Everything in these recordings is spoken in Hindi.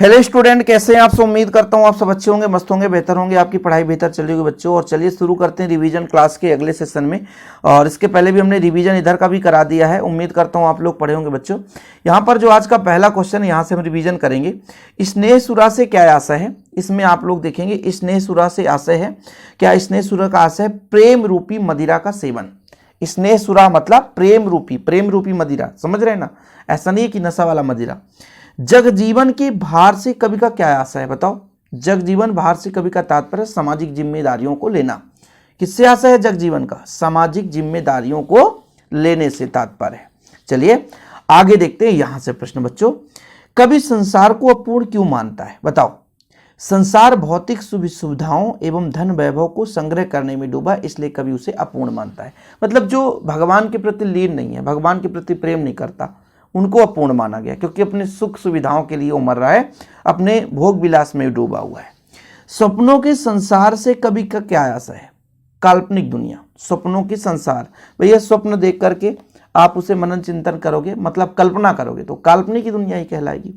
हेलो स्टूडेंट, कैसे हैं आप सब। उम्मीद करता हूं आप सब अच्छे होंगे, मस्त होंगे, बेहतर होंगे, आपकी पढ़ाई बेहतर चल रही होगी बच्चों। और चलिए शुरू करते हैं रिवीजन क्लास के अगले सेशन में। और इसके पहले भी हमने रिवीजन इधर का भी करा दिया है। उम्मीद करता हूं आप लोग पढ़े होंगे बच्चों। यहाँ पर जो आज का पहला क्वेश्चन है, यहाँ से हम रिवीजन करेंगे। स्नेहसुरा से क्या आशय है। इसमें आप लोग देखेंगे स्नेहसुरा से आशय है क्या। स्नेहसुरा का आशय है प्रेम रूपी मदिरा का सेवन। स्नेहसुरा मतलब प्रेम रूपी मदिरा, समझ रहे हैं ना। ऐसा नहीं है कि नशा वाला मदिरा। जगजीवन के भार से कवि का क्या आशय है, बताओ। जगजीवन भार से कवि का तात्पर्य सामाजिक जिम्मेदारियों को लेना। किससे आशय है जगजीवन का, सामाजिक जिम्मेदारियों को लेने से तात्पर्य है। चलिए आगे देखते हैं यहां से प्रश्न बच्चों। कवि संसार को अपूर्ण क्यों मानता है, बताओ। संसार भौतिक सुविधाओं एवं धन वैभव को संग्रह करने में डूबा, इसलिए कवि उसे अपूर्ण मानता है। मतलब जो भगवान के प्रति लीन नहीं है, भगवान के प्रति प्रेम नहीं करता, उनको अपूर्ण माना गया, क्योंकि अपने सुख सुविधाओं के लिए वो मर रहा है, अपने भोग विलास में डूबा हुआ है। सपनों के संसार से कवि का क्या आशय है, काल्पनिक दुनिया। सपनों के संसार, भैया स्वप्न देख करके आप उसे मनन चिंतन करोगे, मतलब कल्पना करोगे, तो काल्पनिक की दुनिया ही कहलाएगी।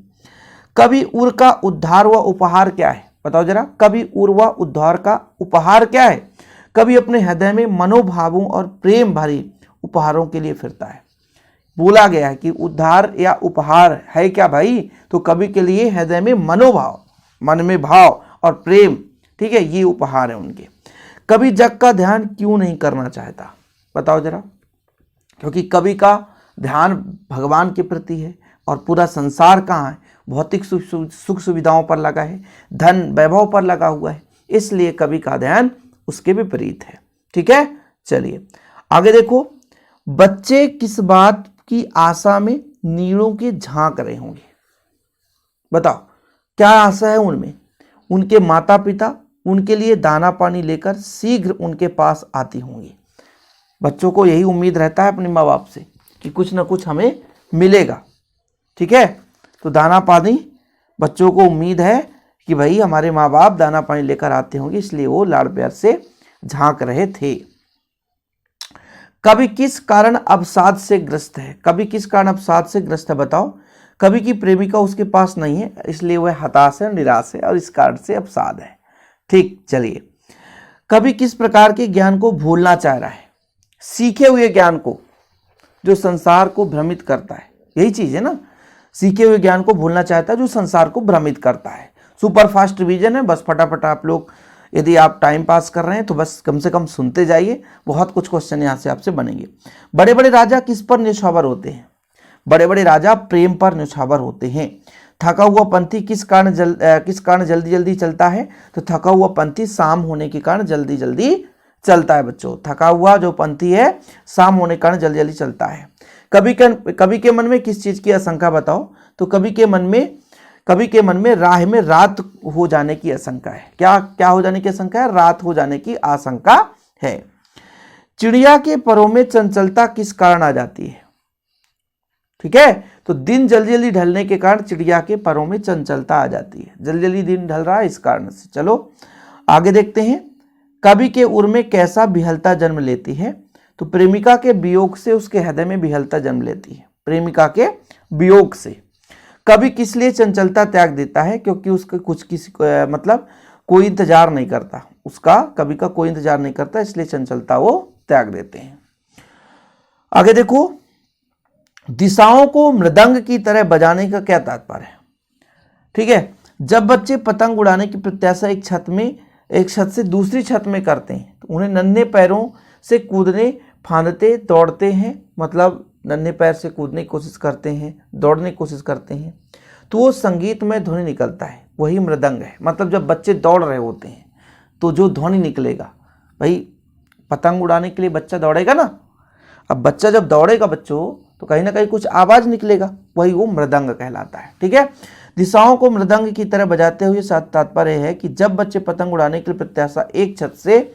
कवि उर का उद्धार व उपहार क्या है, बताओ जरा। कवि उर व उद्धार का उपहार क्या है। कवि अपने हृदय में मनोभावों और प्रेम भरी उपहारों के लिए फिरता है। बोला गया है कि उद्धार या उपहार है क्या भाई, तो कवि के लिए हृदय में मनोभाव, मन में भाव और प्रेम, ठीक है, ये उपहार है उनके। कवि जग का ध्यान क्यों नहीं करना चाहता, बताओ जरा। क्योंकि कवि का ध्यान भगवान के प्रति है और पूरा संसार कहाँ है, भौतिक सुख सुविधाओं पर लगा है, धन वैभव पर लगा हुआ है, इसलिए कवि का ध्यान उसके विपरीत है। ठीक है, चलिए आगे देखो। बच्चे किस बात की आशा में नीड़ों के झांक रहे होंगे, बताओ। क्या आशा है उनमें। उनके माता पिता उनके लिए दाना पानी लेकर शीघ्र उनके पास आती होंगी। बच्चों को यही उम्मीद रहता है अपने माँ बाप से कि कुछ ना कुछ हमें मिलेगा, ठीक है। तो दाना पानी, बच्चों को उम्मीद है कि भाई हमारे माँ बाप दाना पानी लेकर आते होंगे, इसलिए वो लाड़ प्यार से झांक रहे थे। कवि किस कारण अवसाद से ग्रस्त है। कवि किस कारण अवसाद से ग्रस्त है, बताओ। कवि की प्रेमिका उसके पास नहीं है, इसलिए वह हताश है, निराश है और इस कारण से अवसाद है। ठीक, चलिए। कवि किस प्रकार के ज्ञान को भूलना चाह रहा है। सीखे हुए ज्ञान को, जो संसार को भ्रमित करता है, यही चीज है ना। सीखे हुए ज्ञान को भूलना चाहता है जो संसार को भ्रमित करता है। सुपर फास्ट रिवीजन है, बस फटाफट आप लोग, यदि आप टाइम पास कर रहे हैं तो बस कम से कम सुनते जाइए, बहुत कुछ क्वेश्चन यहाँ से आपसे बनेंगे। बड़े बड़े राजा किस पर न्यौछावर होते हैं। बड़े बड़े राजा प्रेम पर न्यौछावर होते हैं। थका हुआ पंथी किस कारण जल्दी जल्दी चलता है, तो थका हुआ पंथी शाम होने के कारण जल्दी जल्दी चलता है बच्चों। थका हुआ जो पंथी है शाम होने के कारण जल्दी जल्दी चलता है। कवि के मन में किस चीज की आशंका, बताओ। तो कवि के मन में राह में रात हो जाने की आशंका है। क्या हो जाने की आशंका है, रात हो जाने की आशंका है। चिड़िया के परों में चंचलता किस कारण आ जाती है, ठीक है। तो दिन जल्दी जल्दी ढलने के कारण चिड़िया के परों में चंचलता आ जाती है, जल्दी जल्दी दिन ढल रहा है इस कारण से। चलो आगे देखते हैं। कवि के उर में कैसा विहलता जन्म लेती है, तो प्रेमिका के वियोग से उसके हृदय में विहलता जन्म लेती है। प्रेमिका के वियोग से। कवि किस लिए चंचलता त्याग देता है, क्योंकि उसका मतलब कोई इंतजार नहीं करता, उसका कवि का कोई इंतजार नहीं करता, इसलिए चंचलता वो त्याग देते हैं। आगे देखो। दिशाओं को मृदंग की तरह बजाने का क्या तात्पर्य है, ठीक है। जब बच्चे पतंग उड़ाने की प्रत्याशा एक छत से दूसरी छत में करते हैं, तो उन्हें नन्हे पैरों से कूदने फांदते दौड़ते हैं, मतलब नन्हे पैर से कूदने की कोशिश करते हैं, दौड़ने की कोशिश करते हैं, तो वो संगीत में ध्वनि निकलता है, वही मृदंग है। मतलब जब बच्चे दौड़ रहे होते हैं तो जो ध्वनि निकलेगा, भाई पतंग उड़ाने के लिए बच्चा दौड़ेगा ना, अब बच्चा जब दौड़ेगा बच्चों, तो कहीं ना कहीं कुछ आवाज निकलेगा, वही वो मृदंग कहलाता है, ठीक है। दिशाओं को मृदंग की तरह बजाते हुए तात्पर्य है कि जब बच्चे पतंग उड़ाने के लिए प्रत्याशा एक छत से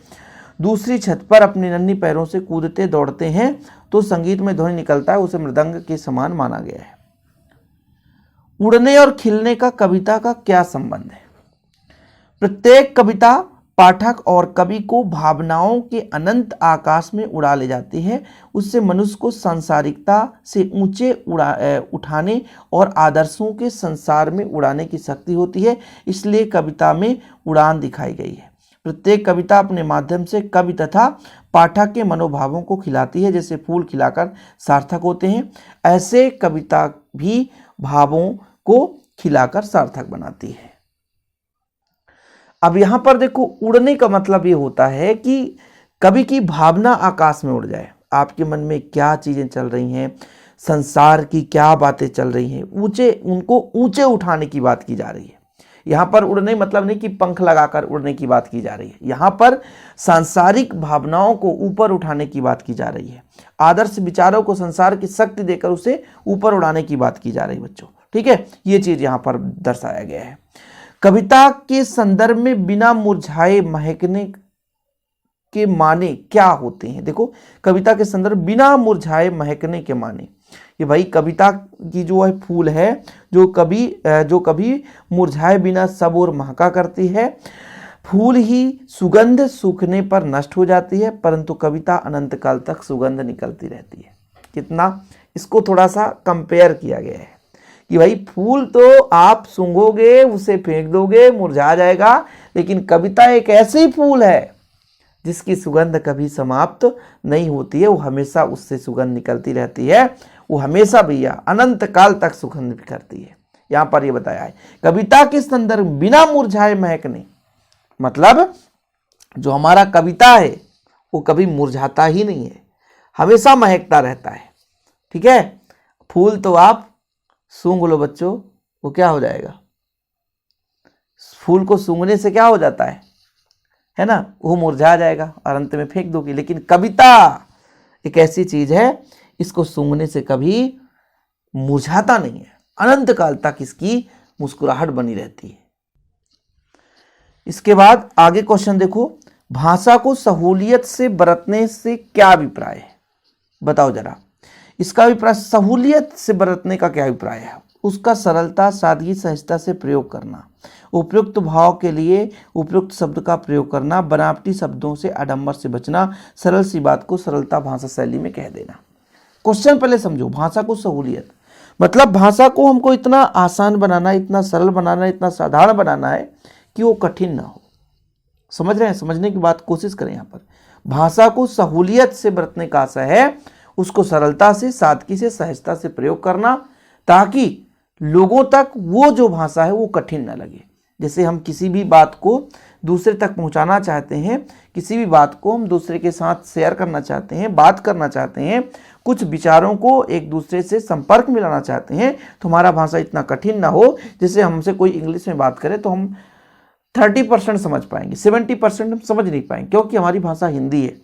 दूसरी छत पर अपने नन्ही पैरों से कूदते दौड़ते हैं, तो संगीत में ध्वनि निकलता है, उसे मृदंग के समान माना गया है। उड़ने और खिलने का कविता का क्या संबंध है। प्रत्येक कविता पाठक और कवि को भावनाओं के अनंत आकाश में उड़ा ले जाती है। उससे मनुष्य को सांसारिकता से ऊंचे उठाने और आदर्शों के संसार में उड़ाने की शक्ति होती है, इसलिए कविता में उड़ान दिखाई गई है। प्रत्येक कविता अपने माध्यम से कवि तथा पाठक के मनोभावों को खिलाती है। जैसे फूल खिलाकर सार्थक होते हैं, ऐसे कविता भी भावों को खिलाकर सार्थक बनाती है। अब यहां पर देखो, उड़ने का मतलब ये होता है कि कवि की भावना आकाश में उड़ जाए। आपके मन में क्या चीजें चल रही हैं, संसार की क्या बातें चल रही हैं, उनको ऊंचे उठाने की बात की जा रही है। यहां पर उड़ने मतलब नहीं कि पंख लगाकर उड़ने की बात की जा रही है, यहां पर सांसारिक भावनाओं को ऊपर उठाने की बात की जा रही है। आदर्श विचारों को संसार की शक्ति देकर उसे ऊपर उड़ाने की बात की जा रही है बच्चों। ठीक है, ये चीज यहां पर दर्शाया गया है। कविता के संदर्भ में बिना मुरझाए महकने के माने क्या होते हैं? देखो, कविता के संदर्भ बिना मुरझाए महकने के माने, ये भाई कविता की जो है फूल है, जो कभी मुरझाए बिना सब और महका करती है। फूल ही सुगंध सूखने पर नष्ट हो जाती है, परंतु कविता अनंत काल तक सुगंध निकलती रहती है। कितना इसको थोड़ा सा कंपेयर किया गया है कि भाई फूल तो आप सूंघोगे, उसे फेंक दोगे, मुरझा जाएगा, लेकिन कविता एक ऐसी फूल है जिसकी सुगंध कभी समाप्त नहीं होती है, वो हमेशा उससे सुगंध निकलती रहती है, वो हमेशा भैया अनंत काल तक सुगंध करती है। यहां पर ये बताया है कविता के संदर्भ बिना मुरझाए महकने, मतलब जो हमारा कविता है वो कभी मुरझाता ही नहीं है, हमेशा महकता रहता है। ठीक है, फूल तो आप सूंघ लो बच्चों, वो क्या हो जाएगा, फूल को सूंघने से क्या हो जाता है ना, वो मुरझा जाएगा और अंत में फेंक दोगे। लेकिन कविता एक ऐसी चीज है, इसको सूंघने से कभी मुरझाता नहीं है, अनंत काल तक इसकी मुस्कुराहट बनी रहती है। इसके बाद आगे क्वेश्चन देखो, भाषा को सहूलियत से बरतने से क्या अभिप्राय है? बताओ जरा, इसका अभिप्राय, सहूलियत से बरतने का क्या अभिप्राय है? उसका सरलता, सादगी, सहजता से प्रयोग करना, उपयुक्त भाव के लिए उपयुक्त शब्द का प्रयोग करना, बनावटी शब्दों से, आडंबर से बचना, सरल सी बात को सरलता भाषा शैली में कह देना। क्वेश्चन पहले समझो, भाषा को सहूलियत मतलब भाषा को हमको इतना आसान बनाना, इतना सरल बनाना, इतना साधारण बनाना है कि वो कठिन ना हो। समझ रहे हैं? समझने की बात कोशिश करें। यहाँ पर भाषा को सहूलियत से बरतने का आशय है उसको सरलता से, सादगी से, सहजता से प्रयोग करना, ताकि लोगों तक वो जो भाषा है वो कठिन ना लगे। जैसे हम किसी भी बात को दूसरे तक पहुंचाना चाहते हैं, किसी भी बात को हम दूसरे के साथ शेयर करना चाहते हैं, बात करना चाहते हैं, कुछ विचारों को एक दूसरे से संपर्क में लाना चाहते हैं, तो हमारा भाषा इतना कठिन ना हो। जैसे हमसे कोई इंग्लिश में बात करे तो हम 30% समझ पाएंगे, 70% हम समझ नहीं पाएंगे, क्योंकि हमारी भाषा हिंदी है।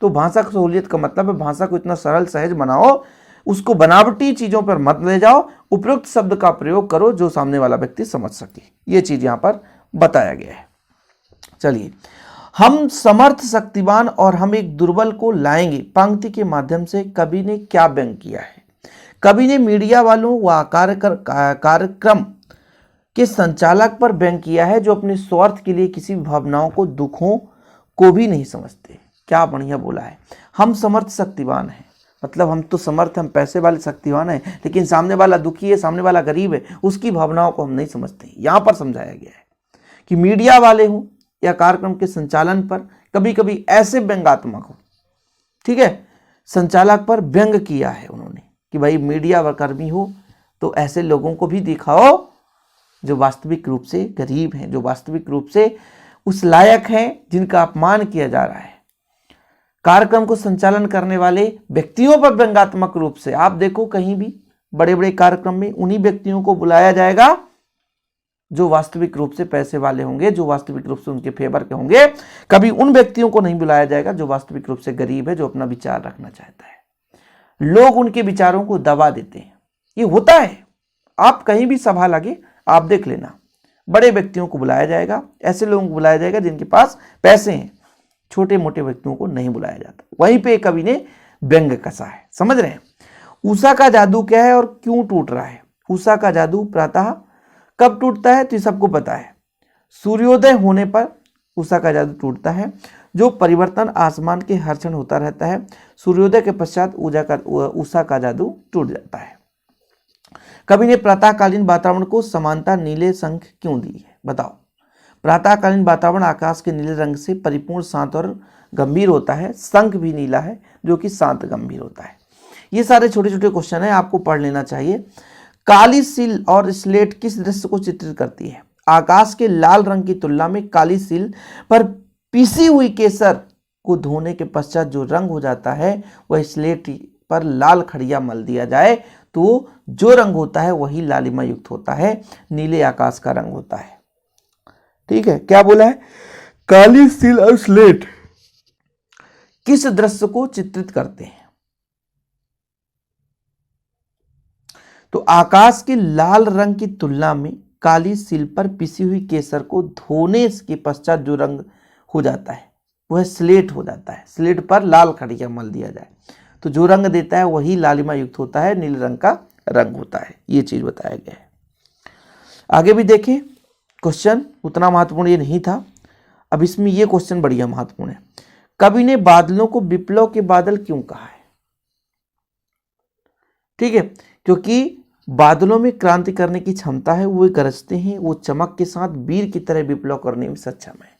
तो भाषा की सहूलियत का मतलब है भाषा को इतना सरल सहज बनाओ, उसको बनावटी चीजों पर मत ले जाओ, उपयुक्त शब्द का प्रयोग करो जो सामने वाला व्यक्ति समझ सके। ये चीज यहां पर बताया गया है। चलिए, हम समर्थ, शक्तिवान और हम एक दुर्बल को लाएंगे पंक्ति के माध्यम से कवि ने क्या व्यंग किया है? कवि ने मीडिया वालों व कार्यक्रम के संचालक पर व्यंग किया है जो अपने स्वार्थ के लिए किसी भावनाओं को, दुखों को भी नहीं समझते। क्या बढ़िया बोला है, हम समर्थ शक्तिवान हैं, मतलब हम तो समर्थ, हम पैसे वाले शक्तिवान हैं, लेकिन सामने वाला दुखी है, सामने वाला गरीब है, उसकी भावनाओं को हम नहीं समझते। यहां पर समझाया गया है कि मीडिया वाले हों या कार्यक्रम के संचालन पर कभी कभी ऐसे व्यंग्यात्मक हो, ठीक है, संचालक पर व्यंग किया है उन्होंने कि भाई मीडिया कर्मी हो तो ऐसे लोगों को भी दिखाओ जो वास्तविक रूप से गरीब हैं, जो वास्तविक रूप से उस लायक हैं जिनका अपमान किया जा रहा है। कार्यक्रम को संचालन करने वाले व्यक्तियों पर व्यंग्यात्मक रूप से, आप देखो कहीं भी बड़े बड़े कार्यक्रम में उन्हीं व्यक्तियों को बुलाया जाएगा जो वास्तविक रूप से पैसे वाले होंगे, जो वास्तविक रूप से उनके फेवर के होंगे। कभी उन व्यक्तियों को नहीं बुलाया जाएगा जो वास्तविक रूप से गरीब है, जो अपना विचार रखना चाहता है। लोग उनके विचारों को दबा देते हैं, ये होता है। आप कहीं भी सभा लगे आप देख लेना, बड़े व्यक्तियों को बुलाया जाएगा, ऐसे लोगों को बुलाया जाएगा जिनके पास पैसे हैं, छोटे मोटे व्यक्तियों को नहीं बुलाया जाता। वहीं पे कवि ने व्यंग कसा है, समझ रहे हैं? उषा का जादू क्या है और क्यों टूट रहा है? उषा का जादू प्रातः कब टूटता है तो ये सबको पता है, सूर्योदय होने पर उषा का जादू टूटता है। जो परिवर्तन आसमान के हर क्षण होता रहता है, सूर्योदय के पश्चात उषा का जादू टूट जाता है। कवि ने प्रातःकालीन वातावरण को समानता नीले संख क्यों दी है, बताओ। प्रातःकालीन वातावरण आकाश के नीले रंग से परिपूर्ण, शांत और गंभीर होता है। शंख भी नीला है जो कि शांत गंभीर होता है। ये सारे छोटे छोटे क्वेश्चन है, आपको पढ़ लेना चाहिए। काली सील और स्लेट किस दृश्य को चित्रित करती है? आकाश के लाल रंग की तुलना में काली सील पर पीसी हुई केसर को धोने के पश्चात जो रंग हो जाता है वह स्लेट पर लाल खड़िया मल दिया जाए तो जो रंग होता है वही लालिमा युक्त होता है, नीले आकाश का रंग होता है। ठीक है, क्या बोला है? काली सील और स्लेट किस दृश्य को चित्रित करते हैं? तो आकाश के लाल रंग की तुलना में काली सील पर पिसी हुई केसर को धोने के पश्चात जो रंग हो जाता है वह स्लेट हो जाता है। स्लेट पर लाल खड़िया मल दिया जाए तो जो रंग देता है वही लालिमा युक्त होता है, नीले रंग का रंग होता है। ये चीज बताया गया है। आगे भी देखें, क्वेश्चन उतना महत्वपूर्ण ये नहीं था, अब इसमें ये क्वेश्चन बढ़िया महत्वपूर्ण है। कवि ने बादलों को विप्लव के बादल क्यों कहा है? ठीक है, क्योंकि बादलों में क्रांति करने की क्षमता है, वो गरजते हैं, वो चमक के साथ वीर की तरह विप्लव करने में सक्षम है।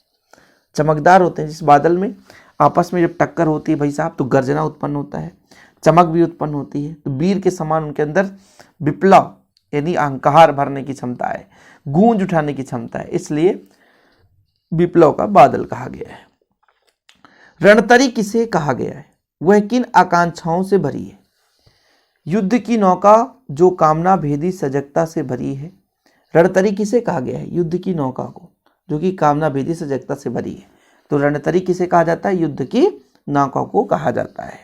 चमकदार होते हैं, जिस बादल में आपस में जब टक्कर होती है भाई साहब तो गर्जना उत्पन्न होता है, चमक भी उत्पन्न होती है, तो वीर के समान उनके अंदर विप्लव यानी अहंकार भरने की क्षमता है, गूंज उठाने की क्षमता है, इसलिए विप्लव का बादल कहा गया है। रणतरी किसे कहा गया है? वह किन आकांक्षाओं से भरी है? युद्ध की नौका जो कामना भेदी सजगता से भरी है। रणतरी किसे कहा गया है? युद्ध की नौका को जो कि कामना भेदी सजगता से भरी है। तो रणतरी किसे कहा जाता है? युद्ध की नौका को कहा जाता है।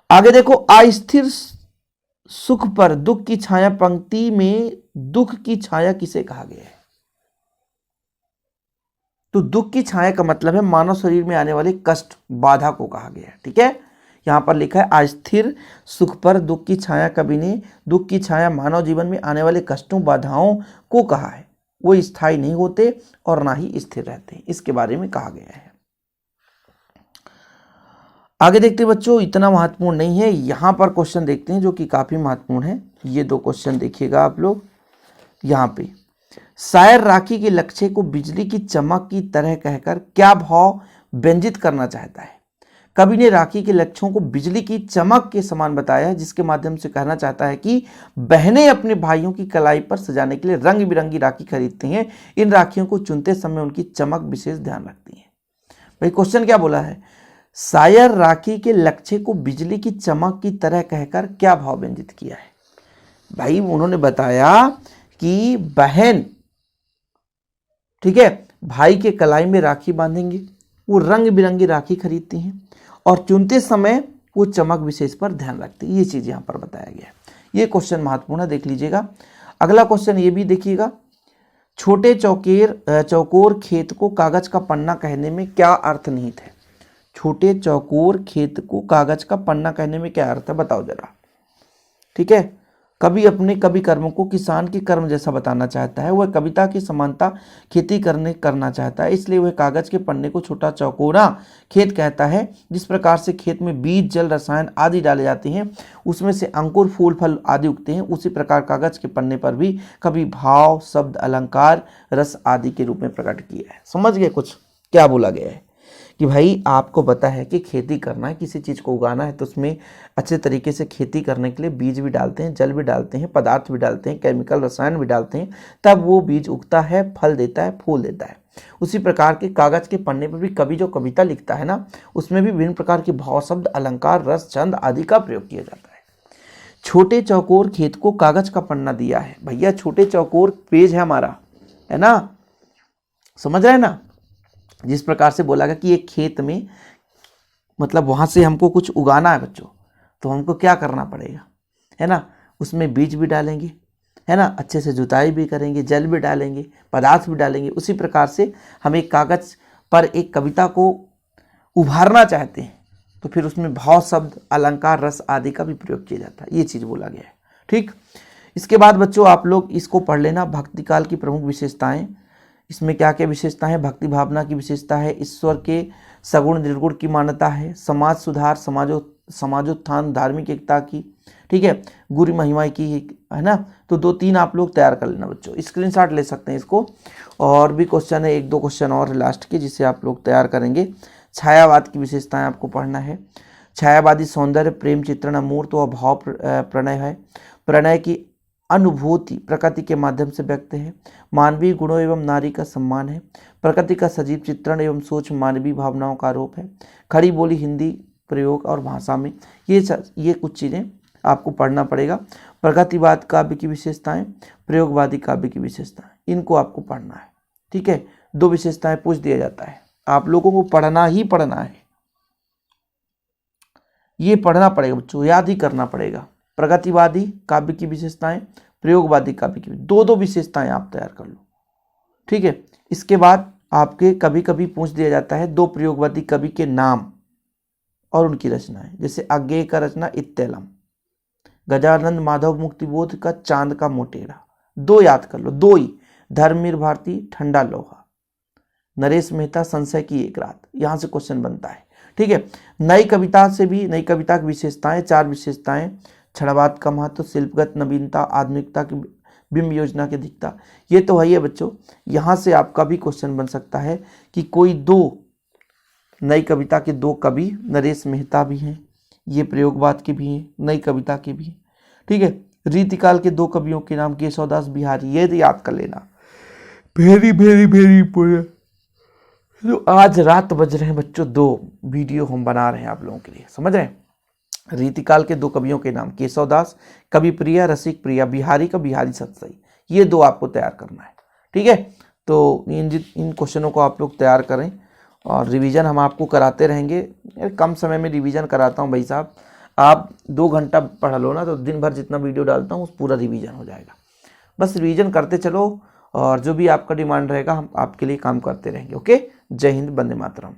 आगे देखो, अस्थिर सुख पर दुख की छाया, पंक्ति में दुख की छाया किसे कहा गया है? तो दुख की छाया का मतलब है मानव शरीर में आने वाले कष्ट, बाधा को कहा गया है। ठीक है, यहां पर लिखा है अस्थिर सुख पर दुख की छाया। कवि ने दुख की छाया मानव जीवन में आने वाले कष्टों, बाधाओं को कहा है। वो स्थायी नहीं होते और ना ही स्थिर रहते, इसके बारे में कहा गया है। आगे देखते हैं बच्चों, इतना महत्वपूर्ण नहीं है, यहां पर क्वेश्चन देखते हैं जो कि काफी महत्वपूर्ण है। ये दो क्वेश्चन देखिएगा आप लोग। यहां पे शायर राखी के लक्ष्य को बिजली की चमक की तरह कहकर क्या भाव व्यंजित करना चाहता है? कवि ने राखी के लक्ष्यों को बिजली की चमक के समान बताया है, जिसके माध्यम से कहना चाहता है कि बहनें अपने भाइयों की कलाई पर सजाने के लिए रंग बिरंगी राखी खरीदती हैं। इन राखियों को चुनते समय उनकी चमक विशेष ध्यान रखती है। भाई क्वेश्चन क्या बोला है? शायर राखी के लक्ष्य को बिजली की चमक की तरह कहकर क्या भाव व्यंजित किया है? भाई उन्होंने बताया कि बहन, ठीक है, भाई के कलाई में राखी बांधेंगे, वो रंग बिरंगी राखी खरीदती हैं और चुनते समय वो चमक विशेष पर ध्यान रखती है। ये चीज यहां पर बताया गया है। ये क्वेश्चन महत्वपूर्ण है, देख लीजिएगा। अगला क्वेश्चन ये भी देखिएगा, छोटे चौकोर खेत को कागज का पन्ना कहने में क्या अर्थ निहित है? छोटे चौकोर खेत को कागज का पन्ना कहने में क्या अर्थ है, बताओ जरा। ठीक है, कवि अपने कवि कर्मों को किसान के कर्म जैसा बताना चाहता है। वह कविता की समानता खेती करना चाहता है, इसलिए वह कागज के पन्ने को छोटा चौकोरा खेत कहता है। जिस प्रकार से खेत में बीज, जल, रसायन आदि डाले जाते हैं, उसमें से अंकुर, फूल, फल आदि उगते हैं, उसी प्रकार कागज के पन्ने पर भी कवि भाव, शब्द, अलंकार, रस आदि के रूप में प्रकट किया है। समझ गए कुछ क्या बोला गया है? कि भाई आपको पता है कि खेती करना है, किसी चीज़ को उगाना है तो उसमें अच्छे तरीके से खेती करने के लिए बीज भी डालते हैं, जल भी डालते हैं, पदार्थ भी डालते हैं, केमिकल रसायन भी डालते हैं, तब वो बीज उगता है, फल देता है, फूल देता है। उसी प्रकार के कागज के पन्ने पर भी कवि जो कविता लिखता है ना, उसमें भी विभिन्न प्रकार के भाव, शब्द, अलंकार, रस, छंद आदि का प्रयोग किया जाता है। छोटे चौकोर खेत को कागज का पन्ना दिया है। भैया छोटे चौकोर पेज है हमारा, है ना, समझ रहे हैं ना? जिस प्रकार से बोला गया कि एक खेत में मतलब वहां से हमको कुछ उगाना है बच्चों, तो हमको क्या करना पड़ेगा, है ना, उसमें बीज भी डालेंगे, है ना, अच्छे से जुताई भी करेंगे, जल भी डालेंगे, पदार्थ भी डालेंगे। उसी प्रकार से हम एक कागज पर एक कविता को उभारना चाहते हैं तो फिर उसमें भाव, शब्द, अलंकार, रस आदि का भी प्रयोग किया जाता है। ये चीज बोला गया है। ठीक, इसके बाद बच्चों आप लोग इसको पढ़ लेना, भक्ति काल की प्रमुख विशेषताएं। इसमें क्या क्या विशेषता है? भक्ति भावना की विशेषता है, ईश्वर के सगुण निर्गुण की मान्यता है, समाज सुधार, समाजोत्थान, धार्मिक एकता की, ठीक है, गुरु महिमा की, है ना। तो 2-3 आप लोग तैयार कर लेना बच्चों, स्क्रीनशॉट ले सकते हैं इसको। और भी क्वेश्चन है, 1-2 क्वेश्चन और लास्ट के जिसे आप लोग तैयार करेंगे। छायावाद की विशेषताएं आपको पढ़ना है। छायावादी सौंदर्य, प्रेम चित्रण, अमूर्त व भाव प्रणय है। प्रणय की अनुभूति प्रकृति के माध्यम से व्यक्त है। मानवीय गुणों एवं नारी का सम्मान है। प्रकृति का सजीव चित्रण एवं सोच मानवीय भावनाओं का आरोप है। खड़ी बोली हिंदी प्रयोग और भाषा में, ये कुछ चीज़ें आपको पढ़ना पड़ेगा। प्रगतिवाद काव्य की विशेषताएं, प्रयोगवादी काव्य की विशेषताएं, इनको आपको पढ़ना है, ठीक है। 2 विशेषताएं पूछ दिया जाता है, आप लोगों को पढ़ना ही पढ़ना है, ये पढ़ना पड़ेगा बच्चों, याद ही करना पड़ेगा। प्रगतिवादी काव्य की विशेषताएं, प्रयोगवादी काव्य की 2-2 विशेषताएं आप तैयार कर लो, ठीक है। इसके बाद आपके कभी कभी पूछ दिया जाता है 2 प्रयोगवादी कवि के नाम और उनकी रचनाएं, जैसे अज्ञेय का रचना इत्तेलम, गजानंद माधव मुक्तिबोध का चांद का मोटेरा, 2 याद कर लो, 2 ही। धर्मवीर भारती ठंडा लोहा, नरेश मेहता संशय की एक रात, यहां से क्वेश्चन बनता है, ठीक है। नई कविता से भी, नई कविता की विशेषताएं, 4 विशेषताएं, क्षणवाद का महत्व, शिल्पगत नवीनता, आधुनिकता की बिंब योजना की अधिकता, ये तो है ही है बच्चों। यहाँ से आपका भी क्वेश्चन बन सकता है कि कोई 2 नई कविता के 2 कवि, नरेश मेहता भी हैं, ये प्रयोगवाद के भी हैं, नई कविता के भी हैं, ठीक है। रीतिकाल के 2 कवियों के नाम केशवदास बिहारी, ये तो याद कर लेना, वेरी वेरी वेरी इंपोर्टेंट। तो आज रात बज रहे हैं बच्चों 2 वीडियो हम बना रहे हैं आप लोगों के लिए, समझ रहे हैं। रीतिकाल के 2 कवियों के नाम, केशवदास कवि प्रिया, रसिक प्रिया, बिहारी का बिहारी सतसई, ये 2 आपको तैयार करना है, ठीक है। तो इन क्वेश्चनों को आप लोग तैयार करें और रिवीजन हम आपको कराते रहेंगे। कम समय में रिवीजन कराता हूँ भाई साहब, आप 2 घंटा पढ़ लो ना तो दिन भर जितना वीडियो डालता हूँ उस पूरा रिवीजन हो जाएगा। बस रिवीजन करते चलो और जो भी आपका डिमांड रहेगा हम आपके लिए काम करते रहेंगे। ओके, जय हिंद, वंदे मातरम।